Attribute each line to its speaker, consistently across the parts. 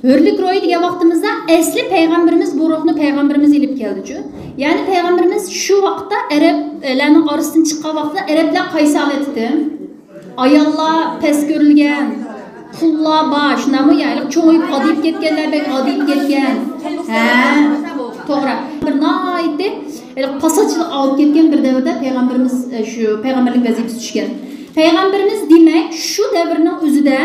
Speaker 1: Hürlük royu degan vaqtimizda asli payg'ambarimiz bu ruhni payg'ambarimiz ilib keldi-ku. Ya'ni payg'ambarimiz shu vaqtda arablarning orasidan chiqqan vaqtda arablar qaysi holatda? Ayollar pes ko'rilgan, qullar bor, shunami ya'ni cho'yib odib ketganlardek odib ketgan. Ha, to'g'ri. Bir noyatda pasachilik olib ketgan bir davrda payg'ambarimiz shu payg'ambarlik vazifasi tushgan. Payg'ambarimiz demak shu davrning o'zida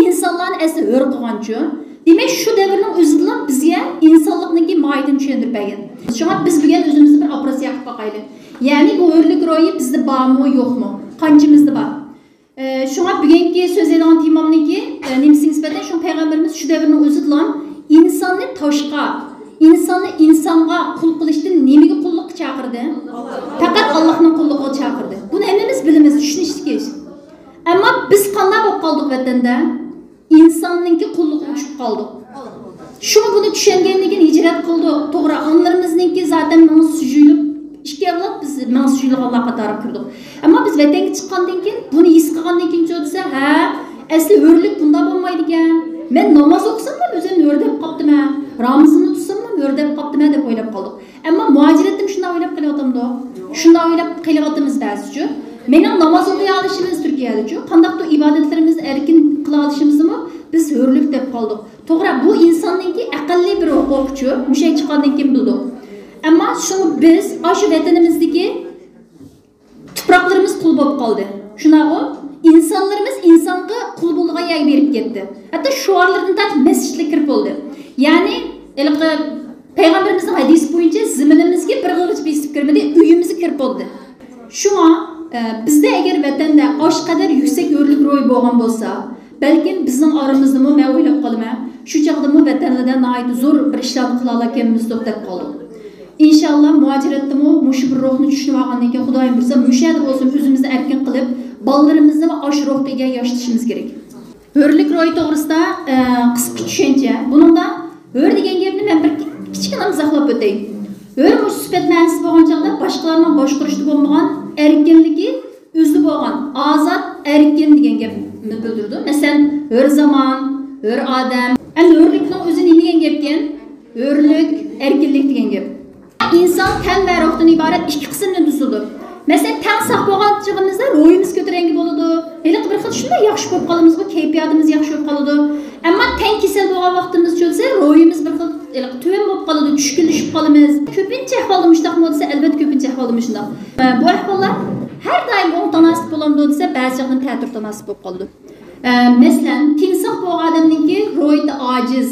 Speaker 1: insonlarni asli hur qilganchu. Demek şu devrinin özüdülen bizge insanlıkniki mahiyetini düşündürüp bergen. Şuna biz bugün özümüzü bir operasyon yapıp bakaylı. Yani bu hürlük royu bizde var mı yok mu? Kancımızda var. Şuna bugünkü söz edilen timamniki nemsi nispeten şu peygamberimiz şu devrinin özüdülen insanı taşka, insanı insanga kul kılıştı nemigi kulluk çağırdı. Fakat Allah'ın kulluğu çağırdı. Bunu hepimiz bilimiz, düşünüştük. Ama biz kandan bak kaldık vatanda. İnsanınki kulluğu uçup kaldık. Şunu bunu düşüngenliğin hicret kıldık. Doğru anlarımızınki zaten bana sücüylük. İşte evlat biz bana sücüylük Allah'a katarıp kırdık. Ama biz vatanga çıkandan keyin bunu his qilgandan keyin desa, ha, asli hürlük bunda bo'lmaydi ekan. Men namoz o'qisam ham o'zim o'rdab qopdim-a. Ramazonni tutsam ham o'rdab qopdim-a deb o'ylab qoldik. Ammo muajiratdim shunday o'ylab qilyaptimda. Shunday o'ylab qilyapmiz ba'zichu. Mening namoz o'qiy olishimiz Turkiyada-chu, qandaqdir ibodatlarimizni erkin qila olishimizni biz hürlük deb qoldik. To'g'ri, bu insonninki aqlli bir huquqchu, mushay chiqqandan keyin bildik. Ammo shuni biz shu vatanimizdagi tuproqlarimiz qul bo'lib qoldi. Shunaqa insonlarimiz insonga qul bo'lgan yo'l berib ketdi. Hatto shuarlardan tortib masjidga kirib bo'ldi. Ya'ni payg'ambarimizning hadisi bo'yicha ziminimizga bir g'ilich besib kirmadi, uyimizga kirib bo'ldi. Shunga bizde eğer vatanda osh qadar yuksak hürlük ro'y bo'lgan bo'lsa, balkim bizning oramizdami men o'ylab qolaman, shu chaqdami vatanlarda nihoyat zo'r bir ishlarni qila olganimiz to'xtab qoldik. İnşallah muajiratdami mushu bir ruhni tushunib olgandan keyin Xudoyim bilsa, mushada bo'lsin o'zimizni erkin qilib, bolalarimizni osh ruhiga yoshlatishimiz kerak. Hürlük ro'y to'g'risida qisqa tushuncha. Buningda hür degan gapni men bir kichkina izohlab o'tay. Hür mush sifat ma'nosi bo'lgan chaqda boshqalarning boshqarishda bo'lmagan erkinligi o'zi bo'lgan azat erkin degan gapni bildirdi. Masalan, hür zaman, hür odam. Endi hürlikning o'zi nima degan gapken? Hürlik, erkinlik degan gap. İnsan ten ve ruhdan ibaret iki qismdan tuzildi. Masalan, ten saq bo'lgan chig'imizda ro'yimiz ko'tarangi bo'ladi. Hali bir xil shunday yaxshi bo'lib qolamiz, kayfiyatimiz yaxshi bo'lib qoladi. Ammo ten kasal bo'lgan vaqtimiz cho'lsa, ro'yimiz bir xil tuvan bo'lib qoladi, tushkunlashib qolamiz. Ko'pincha ahvolda mushtaq bo'lsa, albatta ko'pincha ahvolda mushtaq. Bu ahvollar har doim o'ng tanasib bo'ladi desa, ba'zi chaqdan ta'tir tanasib bo'lib qoladi. Masalan, timsoh bo'lgan odamningki ro'yida ojiz,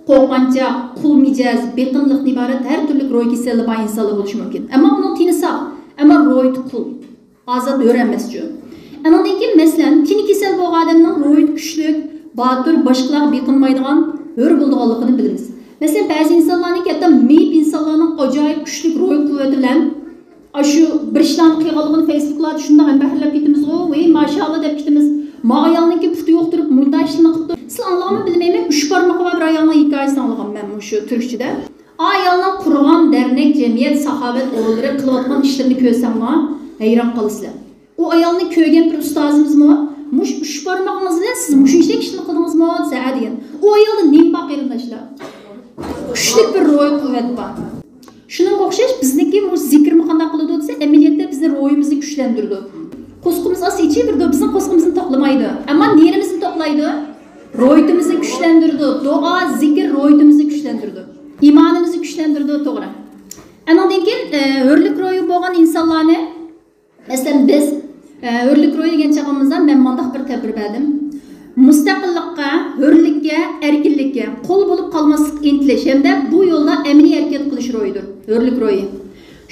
Speaker 1: qo'rqanchoq, qul mijoz, beqinlikdan iborat har turli ro'y kasali bor insonlar bo'lishi mumkin. Ammo uning tini sog', ammo ro'y qul, ozod o'rganmaschu. Andan keyin masalan, tini kasal bo'lgan odamning ro'y kuchli, botir, boshqalarga beqinmaydigan hur bo'lganligini bilamiz. Masalan, ba'zi insonlarning katta meyb insonlarning ajoyib kuchli ro'y quvvati bilan shu bir ishlarni qilganligini Facebook'larda shunday bahrlab ketamiz, "Voy, mashallah" deb ketamiz. Ma ayolniki puti yo'q turib, bunday ishni qilib turib, siz anlamini bilmayman, 3 barmoq va bir ayolning hikoyasini anlagan men shu turkchida. Ayolning qurgan dernek jamiyat sahobat o'g'illari qilayotgan ishlarini ko'rsanglar, hayron qolasizlar. O ayolni ko'rgan bir ustozimizmi, mush 3 barmoqingiz bilan siz mushunchalik ishni qildingizmi desa degan. O ayolda nim bor qarindoshlar. Kuchli bir ro'y quvvat bor. Shunga o'xshash bizniki bu zikrni qanday qiladi desa, amaliyotda bizni ro'yimizni kuchlantirdi. Qo'sqimiz asli ichibirdi, bizning qo'sqimizni to'plamaydi. Ammo nerimizni to'playdi? Ro'yimizni kuchlantirdi. Duo, zikr ro'yimizni kuchlantirdi. İmanimizni kuchlantirdi, to'g'ri. Andan keyin hurlik ro'yi bo'lgan insonlarni masalan biz hurlik ro'yi degan chaqimizdan men mundaq bir ta'bir berdim. Mustaqillikka, hurlikka, erkinlikka qo'l bo'lib qolmaslik intilish hamda bu yo'lda amaliy harakat qilish ro'yidir. Hurlik ro'yi.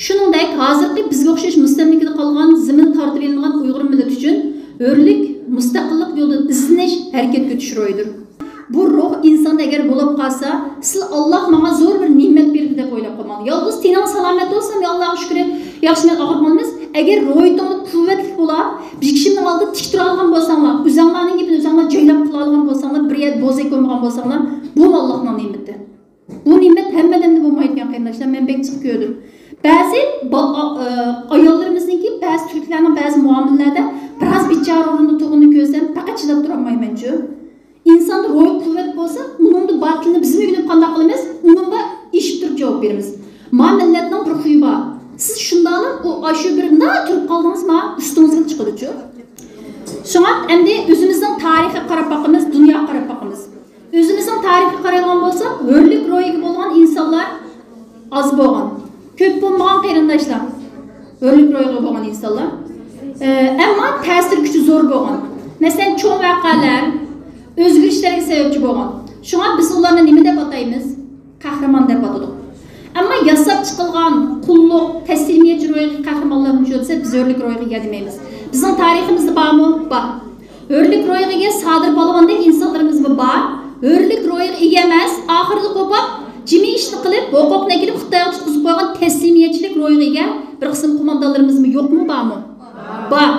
Speaker 1: Shuningdek, hozirgi bizga o'xshash mustamlikada qolgan zimin tortib olingan Uyg'ur millati uchun hurlik, mustaqillik yo'lida izlanish, harakat ko'tish ro'yidir. Bu ruh insonda agar bo'lib qolsa, siz Alloh menga zo'r bir ne'mat berdi deb o'ylab qolmang. Yolg'iz tening salomat bo'lsam, Allohga shukr, yaxshi men og'irmanmiz. Agar ro'yitingni quvvatli bo'lib, bir kishinin oldida tik tura olgan bo'lsanglar, o'zinglarning gapini o'zinglar joylab qila olgan bo'lsanglar, bir yer bo'zak bo'lmagan bo'lsanglar, bu Allohning ne'mati. Bu ne'mat hammadan bo'lmaydigan qarindoshlar, men bek chiqib ko'rdim. Ba'zi ayollarimizningki, ba'zi turklarning ba'zi muomalalarda biroz bechora o'rinda tug'ini ko'rsam, faqat chidab turolmayman-ku. insanda ro'y quvvat bo'lsa, uningda botilni biz o'rganib qanday qilamiz? Uningga ish turib javob beramiz. Ma millatning bir xuyi bor. Siz shundan o shu bir na turib qoldingizmi? Ustingizga chiqadi-ku. Shunga endi o'zimizning tarixiga qarab boqamiz, dunyoga qarab boqamiz. O'zimizning tarixiga qaragan bo'lsak, hurlik ro'yiga bo'lgan insonlar az bo'lgan. Ko'p bo'lmagan qarindoshlar. Hurlik ro'yiga bo'lgan insonlar. Ammo ta'sir kuchi zo'r bo'lgan. Masalan, cho'ng voqealar o'zgarishlarga sababchi bo'lgan. Shunga biz ularni nima deb ataymiz? Qahramon deb atadik. Ammo yasab chiqilgan qulluq, taslimiyatchi ro'yiga qahramonlarni ko'rsa, biz hurlik ro'yiga demaymiz. Bizning tariximizda bormi? Bor. Hurlik ro'yiga sodir bo'lgandek insonlarimiz bor. Hurlik ro'yiga ega emas, oxirida qo'pab, jimi ishni qilib, huquqni kelib Xitoyga tutqizib qo'ygan taslimiyatchilik ro'yiga bir qism qo'mondonlarimizmi yo'qmi, bormi? Bor.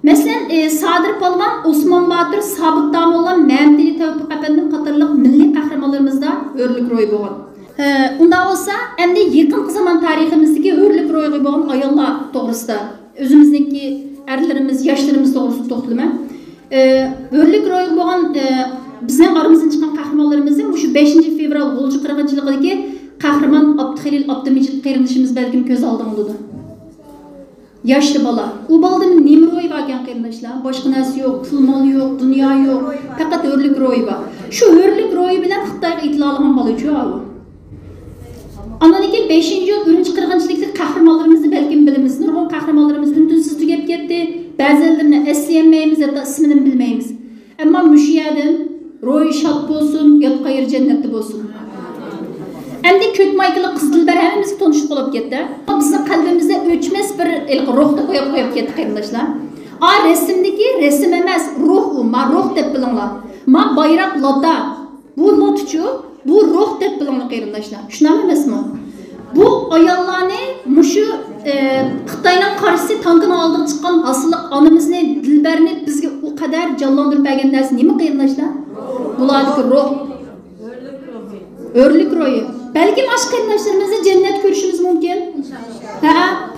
Speaker 1: Masalan, sodir bo'lgan Osmon Botir, Sobit Damolla, Mamdili Tavfiq apandim qatorliq milliy qahramonlarimizda hurlik ro'yi bo'lgan. Unda olsa, endi yaqin zaman tariximizdagi hurlik ro'yiga bo'lgan ayollar to'g'risida o'zimizniki erlarimiz, yoshlarimiz to'g'risida to'xtalman. Hurlik ro'yiga bo'lgan bizning aramizdan chiqqan qahramonlarimizni shu 5 fevral G'ulji qirg'inchiligidagi qahramon Abduxalil Abdumajid qarindishimiz balkim ko'z oldingda edi. Yoshli bola. U balada nima ro'yi bor ekan qarindoshlar? Boshqa narsa yo'q, pul mol yo'q, dunyo yo'q, faqat hurlik ro'yi bor. Shu hurlik ro'yi bilan Xitoyga itila olgan bola-ku u. Ananiki 5-yil G'ulji qirg'inchilikda qahramonlarimizni balkim bilamiz. Nurg'un qahramonlarimiz untinsiz tugab ketdi. Ba'zilarini eslayolmaymiz, hatto ismini bilmaymiz. Ammo mushiyadan ro'yi shod bo'lsin, yotqa yer jannatda bo'lsin. Endi ko'kmaykili Qizilbar hammamizga tanishib qolib ketdi. Bizning qalbimizda o'chmas bir ruhni qo'yib ketdi qarindoshlar. Rasmdagi rasm emas, ruh u, ma ruh deb bilinglar. Ma bayroq lota. Bu lotchu, bu ruh deb bilinglar qarindoshlar. Shunami emasmi? Bu ayollarni mushu Xitoyning qarshisi tankini oldiga chiqqan asli onamizni, Dilbarni bizga u qadar jonlantirib bergan narsa nima qarindoshlar? Bularning ruh. Hurlik ro'yi. Balki boshqa qarindoshlarimizni jannat ko'rishimiz mumkin.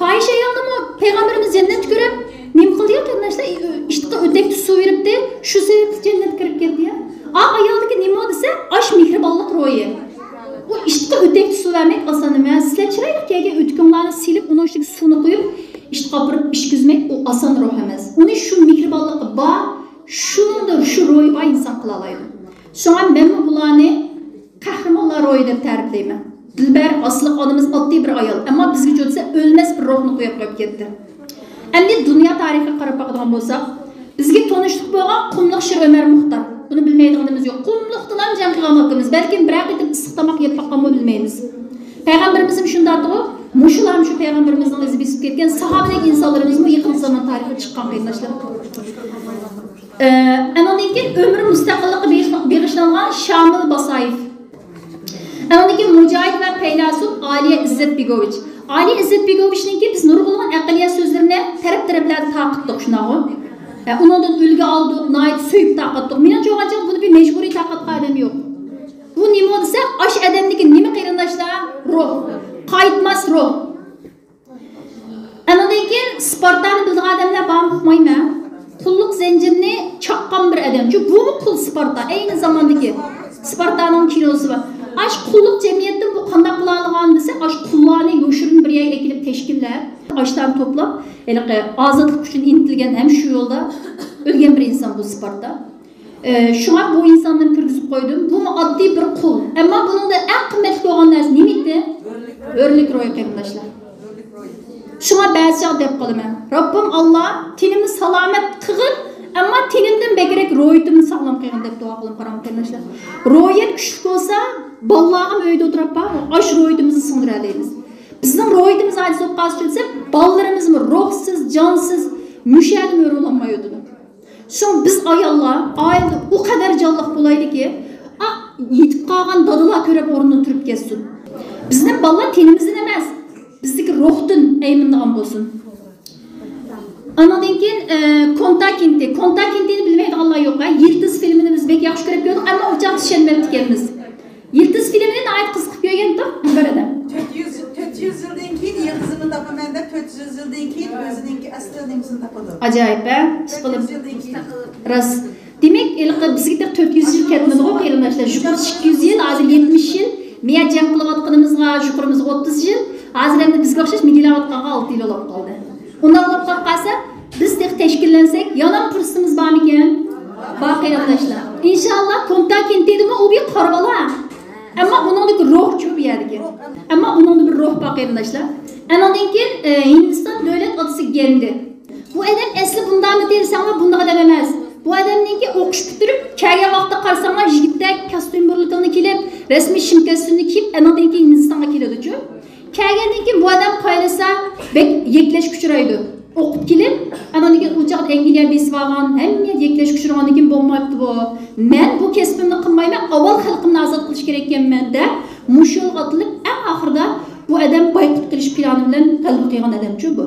Speaker 1: Fohisha ayolni payg'ambarimiz jannat ko'rib, nima qildi qarindoshlar? Ishtiqa o'takni suv beribdi, shu sababli jannat kirib keldi-ya. Ayoldagi nima desa, ash mehribonlik ro'yi. U ishtiqa o'takni suv vermek oson emas. Sizlar chiroyli kega o'tkunlarni silib, uni ustiga suvni qo'yib, ishtiqa qilib ishkizmek u oson ro'y emas. Uni shu mehribonlik bor, shuningdek shu ro'yi bor inson qila oladi. Shunga men bularni qahramonlar ro'yi deb ta'riflayman. Dilbar asli onamiz oddiy bir ayol, ammo bizga cho'tsa o'lmas bir ruhni qo'yib ketdi. Endi dunyo tarixiga qarab boqadigan bo'lsak, bizga tanishlik bo'lgan Qumliq Shir Ömer Muxtar. Buni bilmaydiganimiz yo'q. Qumliqdan ham jam qilgan vaqtimiz, balkim bir haqida issiq tomoq yeb boqqanmi bilmaymiz. Payg'ambarimiz shunday aytdi, mushular shu payg'ambarimizning izi besib ketgan sahobalik insonlarimiz yaqin zamon tarixiga chiqqan qarindoshlar. Anondan keyin umri mustaqillikka bag'ishlangan Shamil Basayev. Anondan mujohid va faylasuf Aliya Izzat Begovich. Aliya Izzat Begovichninki biz nurg'ulg'an aqliyat so'zlarini taraf-taraflarga taqitdik shunaqa. Undan ulgu aldık, nayt suyup taqatdik. Meni çoğanca bunu bir mecburi taqatqa adam yo'q. Bu nima desa, ash adamniki nima qarindoshlar? Ruh. Qaytmas ruh. Andan keyin Spartani bildigan odamlar bormi uqmayman. Qulluq zanjirini chaqqan bir odam. Çünkü bu qul Sparta aynı zamandagi Spartaning kinosi bor. Ash qulluq jamiyatda bu qanday qila olgan desa, ash qullarni yo'shirin bir yerga kelib tashkillab, ashlarni to'plab, azadlık uchun intilgan ham shu yo'lda o'lgan bir inson bu Sparta. Shunga bu insonni kirgizib qo'ydim. Bu oddiy bir qul. Ammo buningda eng qimmatli bo'lgan narsa nima edi? Hurlik ro'yi qarindoshlar. Shunga ba'zi deb qolaman. Robbim Alloh tinimni salomat qilgin, ammo tinimdan bekrak ro'yitimni sog'lom qilgin deb duo qilib qo'raman qarindoshlar. Ro'yat kuchli bo'lsa, bolalarga uyda o'tirib ash ro'yitimizni singdiramiz. Bizning ro'yitimiz ajiz bo'lib qolsa, bolalarimizni ruhsiz, jonsiz, mushadni o'rolmaydi. So'ng biz ayollar oilada u qadar jonliq bo'laydiki, yetib qolgan dadalar ko'rib o'rnidan turib ketsin. Bizning bolalar tenimizdan emas, bizdagi ruhdan aymindan bo'lsin. Andan keyin Kontakintni bilmaydiganlar yo'q. Yildiz filmini biz bek yaxshi ko'rib ko'rdik, ammo o'chaq tushunmaydi ekanmiz. Yildiz filmini ayt qiziqib ko'rgan-da, barada.
Speaker 2: 400 yıldan keyin yıldızını tapaman da 400 yıldan keyin özününki astronomisini tapadı.
Speaker 1: Acayip ha? 400
Speaker 2: yıldan keyin.
Speaker 1: Ras. Demek bizga 400 yil ketmadi o qarindoshlar. Juqur 200 yil, hozir 70 yil. Men jang qilayotganimizga, juqurimiz 30 yil. Hozir endi bizga o'xshash migilayotganға 6 yil olib qoldi. Unda olib qolsa, biz tashkillansak, yana fursatimiz bormikan? Bor qarindoshlar. Inshaalloh kontak entedimi u bir qorbola. Ammo uningdagi ruh ku bu yerga. Ammo uningda bir ruh bor qarindoshlar. Andan keyin Hindiston davlat otasi geldi. Bu adam asli bundanmı dersanglar bundaqa adam emas. Bu adamninki o'qish bitirib, kelgan vaqtda qarasanglar yigitdek kostyum burlitini kiyib, rasmiy shimkasini kiyib, andan keyin Hindistonga keladi-ku. Kelgandan keyin bu adam qaylasa, bek yeklash kuchiraydi. O'qib kelib, andan keyin u chaqda Angliya besib olgan, hamma yeklash kuchirgandan keyin bo'lmayapti bu. Men bu kasbimni qilmayman, avval xalqimni ozod qilish kerak ekanman deb, mushul otilib, eng oxirida bu adam boyqut qilish plani bilan qalb qo'ygan odam-ku bu.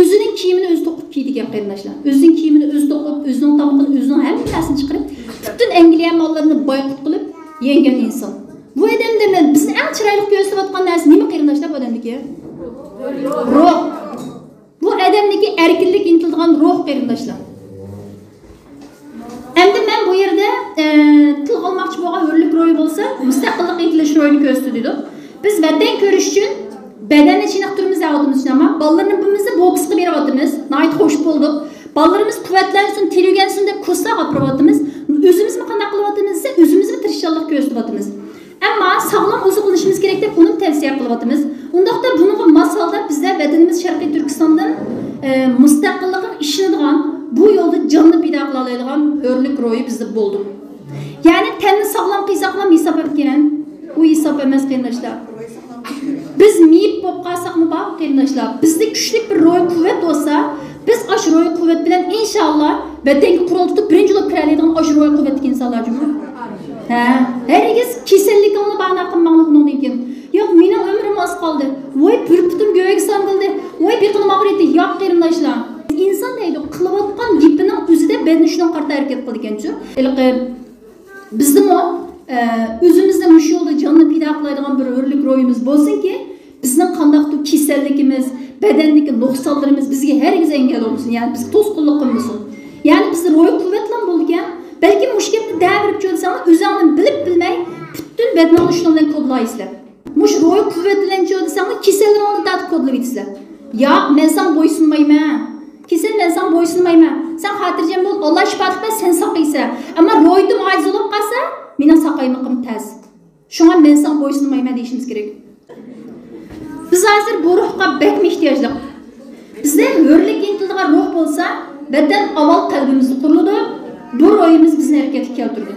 Speaker 1: Özünün kiyimini özü to'qib kiydigan qarindoshlar. Özünün kiyimini özü to'qib, özünün tamoqini, özünün hammasini chiqarib, butun Angliya mollarini boyqut qilib yengan inson. Bu odamda bizni eng chiroyli ko'rsatayotgan narsa nima qarindoshlar bu odamniki? Ruh. Bu odamniki erkinlik intilgan ruh qarindoshlar. Endi men bu yerda til olmoqchi bo'lgan hurlik ro'yi bo'lsa, mustaqillik intilish ro'yini ko'rsatdi. Biz vatan ko'rish uchun bedenle çiğnekturumuz aldığımız için ama ballarımızı boksqa beriyotimiz. Nayt hoş bulduk. Ballarımız kuvvetlensin, terügensin de kurslar yapıyotimiz. Özümüz mü qanday qilyotimiz, özümüz mü tirishchilik ko'rsatyapmiz. Ammo sog'lom oziqlanishimiz kerak deb uni tavsiya qilyapmiz. Undaqda bunga masalda bizlar vatanimiz Sharqiy Turkistondan mustaqillikqa ishonadigan, bu yo'lda jonni paydo qila oladigan hurlik ro'yi bizda bo'ldi. Ya'ni tanni sog'lom qilsaqlar hisob etgan, u hisob emas qarindoshlar. Biz miyip bo'lib qolsaqmi bor qarindoshlar, bizda kuchli bir ro'y quvvat bo'lsa, biz osh ro'y quvvat bilan inshaalloh vatanga qurol tutib birinchi bo'lib kira oladigan osh ro'y quvvatga insonlar jumla. Herkes kasallikni bana qilmoqni bundan keyin. Yo'q, mening umrim oz qoldi. Voy, bir putim go'yaga sanqildi. Voy, beqinim og'riydi. Yo'q qarindoshlar. Inson deydi, qilayotgan yipining o'zida bedni shundan qarta harakat qilganchu. Bizdimi özümüzde mush yo'lda jonni paydo qiladigan bir hurlik ro'yimiz bo'lsin-ki, bizning qandaqdir kasalligimiz, badandagi nuqsonlarimiz bizga hargiz engel bo'lmasin, ya'ni biz to'sqinlik qilmasin. Ya'ni biz ro'y quvvatlan bo'lgan, balki mushkilni davrib ko'rsanglar, o'zingni bilib bilmay butun badnni shundan bilan kodlaysizlar. Mush ro'y quvvatlan ko'rsanglar, kasallikni tatib kodlaysiz. Yo'q, men sen bo'ysunmayman. Kesel men sen bo'ysunmayman. Sen xotirjam bo'l, Alloh shifo etib sen saqlaysa. Ammo ro'yda mo'jiza bo'lib qolsa, mening saqayliqim tez. Shunga men sen bo'ysunmayman deyishimiz kerak. Biz hozir bu ruhga bek ehtiyojli. Bizda hurlik intilgan ruh bo'lsa, vatan avval qalbimizni quriladi, bu ro'yimiz bizni harakatga keltiradi.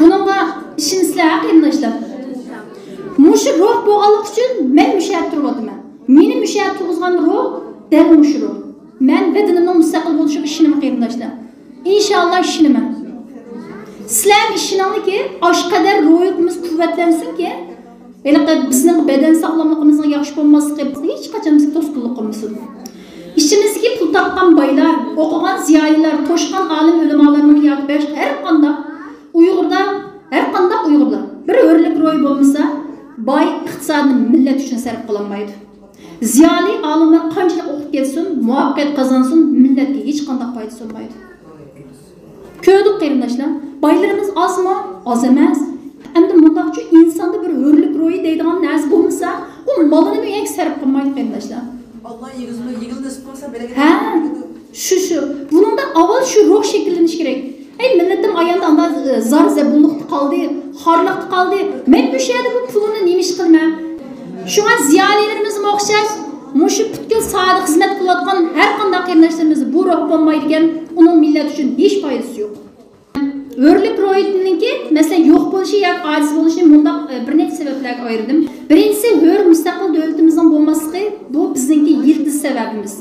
Speaker 1: Bunga ishinsizlar qarindoshlar. Mush ruh bo'lganlik uchun men mushat turibman. Meni mushat turg'izgan ruh dal mush ruh. Men vatanimning mustaqil bo'lishiga ishonaman qarindoshlar. Inshaalloh ishonaman. Sizlar ishoningki, osh qadar ruhimiz quvvatlansin-ki, bizning badan sog'lomligimizga yaxshi bo'lmasligi hech qachon bizga to'sqinlik qilmasin. İçimizdeki pul topgan boylar, o'qigan ziyolilar, to'shqan olim ulamolarning yoki har qanday Uyg'urda bir hurlik ro'y bo'lmasa, boy iqtisodni millat uchun sarf qilinmaydi. Ziyoli olimlar qanchalik o'qib ketsin, muvaffaqiyat qozonsin, millatga hech qanday foydasi bo'lmaydi. Ko'rdik qarindoshlar, boylarimiz ozmi? Oz emas. Endi mundaqchi insonda bir hurlik ro'yi deydigan narsa bo'lmasa, u molini menga sarf qilmaydi qarindoshlar.
Speaker 2: Allah yig'ildi sponsor belaga.
Speaker 1: Ha, shu. Buningda avval shu ruh shakllanish kerak. Ey millatim ayanda anda zar zabunluqda qoldi, xorliqda qoldi. Men bu yerda bu pulni nemish qilmam. Shunga ziyolilarimiz o'xshash, mushu butkul sodiq xizmat qilayotgan har qanday qarindoshlarimiz bu ruh bo'lmaydigan, uning millat uchun hech foydasi yo'q. Hurlik ro'yininki, masalan, yo'q bo'lishi yoki ojiz bo'lishi bundaq bir necha sabablarga ayirdim. Birinchisi, hur mustaqil davlatimizning bo'lmasligi, bu bizningki yildiz sababimiz.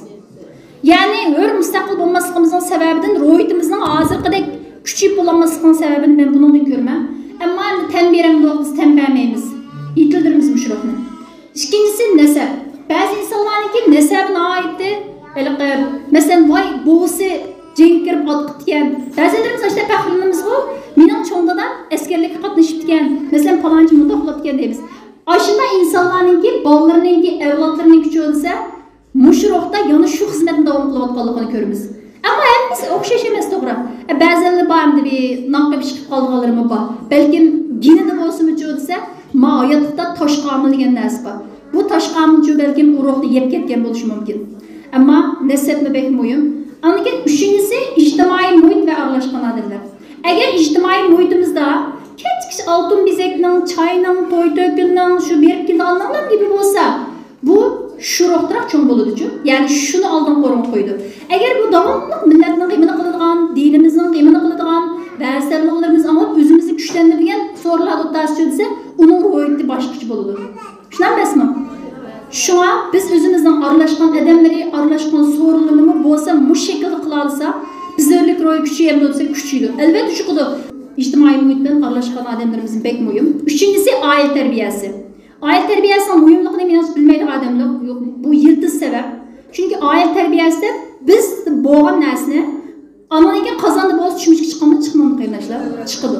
Speaker 1: Ya'ni hur mustaqil bo'lmasligimizning sababidan ro'yitimizning hozirgidek kuchayib bo'lmasligining sababini men bundan ko'raman. Ammo tan beramiz, biz tan bermaymiz. Yetildirimiz mushroqni. Ikkinchisi nasab. Ba'zi insonlarniki nasabini oitdi. Masalan, voy bo'g'isi jang kirib otqitgan. Ba'zilarimiz işte faxrlanamiz bu. Mening cho'ngdada askarlikka qatnashib ketgan. Masalan, palonchi munda uxlatgan deymiz. Aşında insanlarınki, ballarınki, evlatlarınki kuchi o'lsa, mushroqda yana shu xizmatni davom qilayotganligini ko'ramiz. Ama hepimiz okşaş emas to'g'ri. Ba'zanlar bormdi bir naqqa bir chiqib qolganlarım bor. Balkim genida bo'lsin-chi desa, ma hayotda toshqamil degan narsa bor. Bu toshqamilchi balkim urug'ni yeb ketgan bo'lishi mumkin. Ammo nasabmi bek muhim. Aniq uchinchisi ijtimoiy muhit va aralashgan odamlar. Agar ijtimoiy muhitimizda kechki oltin bezakning, choyning, to'y to'kinning, shu berkinni alninglar gibi bo'lsa, bu shuroqtroq cho'ng bo'ladi-ku. Ya'ni shuni oldin qo'rin qo'ydi. Agar bu davomli millatning qiymatini qiladigan, dinimizning qiymatini qiladigan va sarmoqlarimiz anglab o'zimizni kuchlantirgan so'rlar o'tasiz desa, uning ro'yati boshqacha bo'ladi. Tushunamizmi? Shuna biz o'zimizning aralashgan odamlari, aralashgan so'rlarni bo'lsa, mush shaklda qila olsa, bizlik ro'y kuchi ham bo'lsa kuchiydi. Albatta shu qilib ijtimoiy muhit bilan aralashgan odamlarimiz bek muhim. Uchinchisi oila tarbiyasi. Oila tarbiyasining muhimligini men bilmaydigan odamlar yo'q. Bu yildiz sabab. Chunki oila tarbiyasida biz bo'lgan narsani Amaniki qozonda bo'lsa tushimizga chiqamdi, chiqmamdi qaynashlar, chiqadi.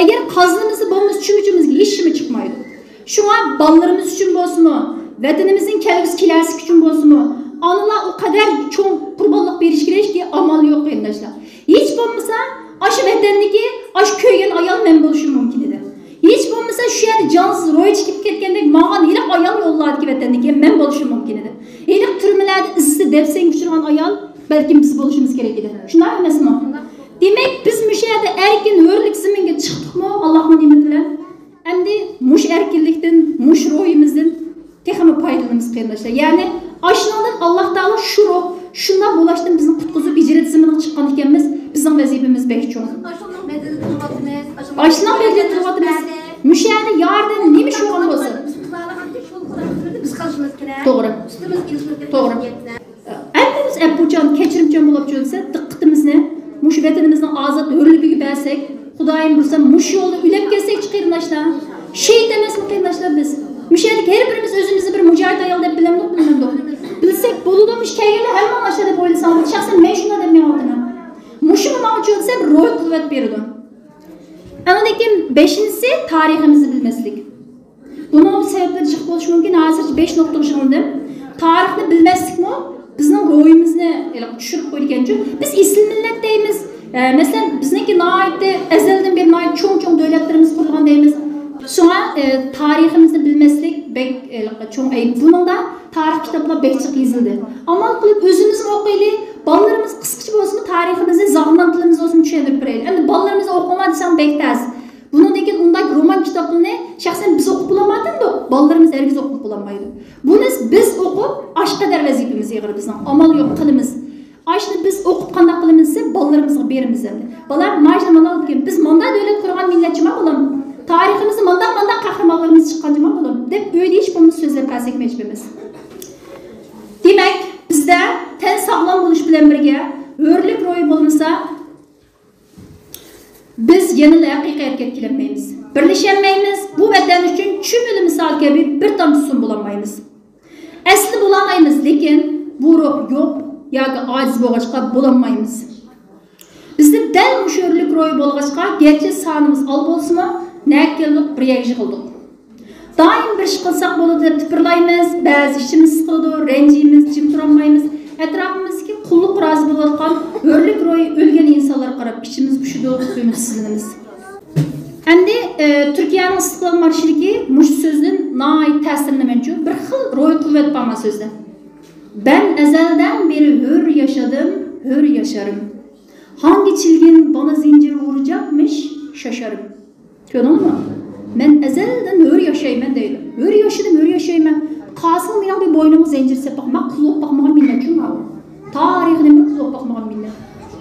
Speaker 1: Agar qozonimiz bo'lmasa tushimizga hech nima chiqmaydi. Shunga bolalarimiz uchun bo'lsinmi, vatanimizning kelasi uchun bo'lsinmi, onalar o qadar cho'ng qurbonlik berish kerakki, amal yo'q qaynashlar. Hech bo'lmasa, o'sha vatanniki, o'sha ko'ygan ayol men bo'lishim mumkin edi. Hech bo'lmasa shu yerda jonsiz ro'y chiqib ketgandek ma'an iliq ayol yo'llarga vatanniki men bo'lishim mumkin edi. Iliq turmalarda izsi depsang uchirgan ayol belki biz bo'lishimiz kerak edi. Shunday emasmi? Demak, biz mush yerda erkin hurlik zaminga chiqdikmi Allohning ne'mati bilan? Endi mush erkinlikdan, mush ro'yimizdan texmi foydalanamiz qarindoshlar. Ya'ni ashnodan Alloh taolo shu ruh, shunda bo'lashdan bizni qutqizib hijrat zaminiga chiqqan ekanmiz. Bizning vazifamiz bek cho'ng. Ashnoq medeniyat qilib mush yerda yardan nima shu bo'lsa?
Speaker 3: Biz qilishimiz kerak.
Speaker 1: To'g'ri. To'g'ri. Hepimiz epucan, keçirimcan bulup çözse, diqqatimizni, muş vatanimizin azat hürlüğü bersak, Xudoyim bilsa, muş yolda ülep kelsek çıqırnaşlar. Şehit emasmi qiynaşlar biz. Müşedik her birimiz özümüzü bir mücahit ayol deb bilemdik. Bilsek, buludamış kelganda hamma aşağı deb o'ylasam, şahsen men shuna deb men oldim. Muşunu mağa çözse bir ro'y quvvat berdi. Anadaki 5-si tariximizni bilmaslik. Bunun sebepleri jiq bo'lishi mumkin. Hozir 5 nuqta yig'indim. Tarixni bilmaslikmi? Bizning ro'yimizni tushirib qo'ygancha biz isl millat deymiz. Masalan, bizniki noyatda azaldan beri noyat cho'ng davlatlarimiz qurilgan deymiz. Shunga tariximizni bilmaslik bek cho'ng ayb. Buningda tarix kitoblar bekchiq yozildi. Amal qilib o'zimizni o'qiylik, bolalarimiz qisqacha bo'lsin tariximizni zag'nan tilimiz bo'lsin tushuntirib beraylik. Endi bolalarimiz o'qima desam bek tez. Bundan keyin unday roman kitoblarni shaxsan biz o'qib bo'lmaydi, bolalarimiz hergiz o'qib bo'lmaydi. Buni biz o'qib, ashqadar vazifamiz yig'ir bizning. Amal yo'q qilimiz. Ashni biz o'qib qanday qilimizsa bolalarimizga beramiz endi. Bolar majna mana olgan biz manda davlat qurgan millatchima bo'lam. Tariximizni manda qahramonlarimiz chiqqanjima bo'lam deb o'ylaysh bo'lmas so'zlar qasekmechimiz. Demak, bizda tan sog'lom bo'lish bilan birga hurlik ro'y bo'lmasa biz yanada haqiqiy harakatga kelmaymiz. Birlashamaymiz. Bu vatan uchun chumuli misol kabi bir tomchi suv bo'lolmaymiz. Asli bo'lolmaymiz, lekin bu ruh yo'q yoki ojiz bo'lg'achqa bo'lolmaymiz. Bizda dal mushurlik ro'y bo'lg'achqa, garchi sonimiz ol bo'lsa-mu, nakillik bir yerga yig'ildik. Doim bir ish qilsak bo'ladi deb tipirlaymiz, ba'zi ishimiz siqiladi, ranjiymiz, jim turolmaymiz. Atrofimizga qulluq rozi bo'layotgan hurlik ro'y o'lgan insonlar qarab ichimiz pushidi, umidsizlanamiz. Endi Turkiyaning istiqlol marshidagi mush so'zning noyat ta'sirlamanchu bir xil ro'y quvvat bo'lma so'zda. Ben ezelden beri hür yaşadım, hür yaşarım. Hangi çilgin bana zincir vuracakmış, şaşarım. Gördün mü? Ben ezelden hür yaşayayım değilim. Hür yaşadım, hür yaşayayım. Kasım benim bir boynumu zincir sepaq, mak kulak bakmağın millet çünkü abi. Tarihine bir kulak bakmağın millet.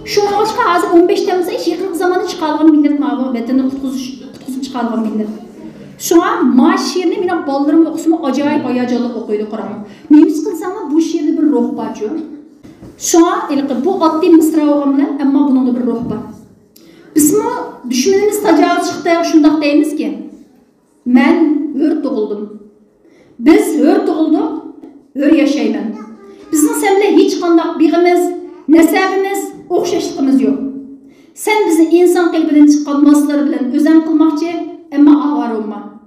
Speaker 1: Şu an başka hazır 15 Temmuz'da hiç yakın zamanı çıkarılan millet mi abi? Vatanı kutkusu çıkarılan millet. Şu an maaş şiirini benim ballarım okusumu acayip ayacalık okuydu Kur'an'ı. Neymiş kılsam bu şiirde bir ruh var diyor. Şu an bu adli mısra oğamlar ama bunun da bir ruh var. Biz mi düşmanımız tacavüz çıktı şundak deyimiz ki ben hür doğuldum. Biz hür doğulduk, hür yaşayman. Bizim seninle hiç kandak birimiz, nesebimiz, okşaşlığımız yok. Sen bizi insan kalbinden çıkan masları bilen özen kılmakçı ama avar olma.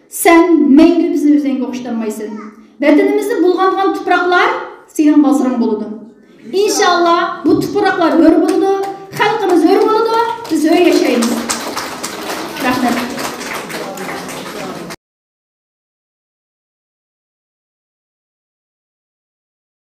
Speaker 1: Sen mengü bizni özenge okşatanmaysın. Vatanımızda bulğangan topraklar senin bazırın buludu. İnşallah bu topraklar hür buldu, halkımız hür buldu, biz öyle yaşayalım.